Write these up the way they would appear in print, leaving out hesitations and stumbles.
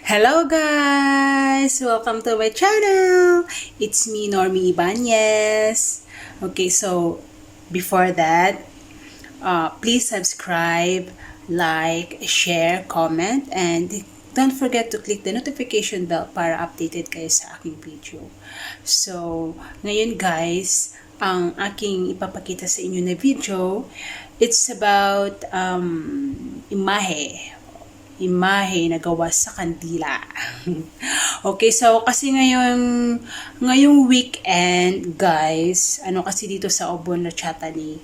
Hello guys! Welcome to my channel! It's me, Normie Ibanez. Okay, so before that, please subscribe, like, share, comment, and don't forget to click the notification bell para updated kayo sa aking video. So, ngayon guys, ang aking ipapakita sa inyo na video, it's about imahe na gawa sa kandila. Okay, so kasi ngayong weekend, guys, kasi dito sa Obon na Chatani,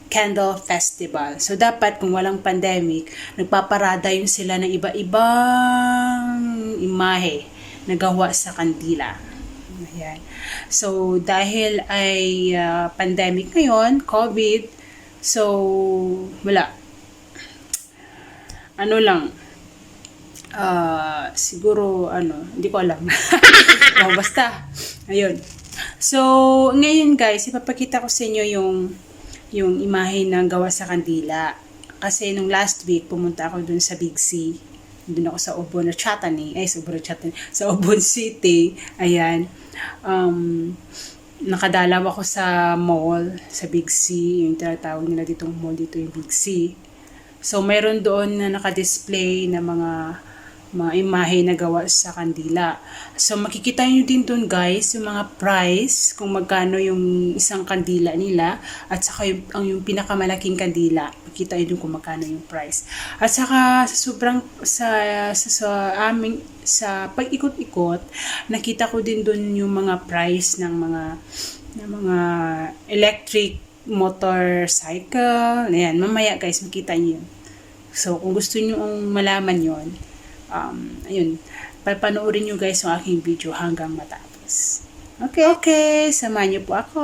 Candle Festival. So dapat kung walang pandemic, nagpaparada yun sila ng iba-ibang imahe na gawa sa kandila. Ayan. So dahil ay pandemic ngayon, COVID, so wala. Siguro, hindi ko alam. Basta, ayun. So, ngayon guys, ipapakita ko sa inyo yung imahe ng gawa sa kandila. Kasi nung last week, pumunta ako dun sa Big C. Dun ako sa Obon na Chatani. Sa Obon City. Ayan. Nakadalaw ako sa mall, sa Big C. Yung tinatawag nila ditong mall dito, yung Big C. So, mayroon doon na naka-display na mga imahe na gawa sa kandila. So, makikita nyo din doon guys, yung mga price, kung magkano yung isang kandila nila, at saka yung pinakamalaking kandila, makikita nyo doon kung magkano yung price. At saka, sa pag-ikot-ikot, nakita ko din doon yung mga price ng mga electric motorcycle. Ayan, mamaya guys, makita niyo yun. So, kung gusto niyo malaman yon, ayun, papanoorin niyo guys yung aking video hanggang matapos. Okay, samahan niyo po ako.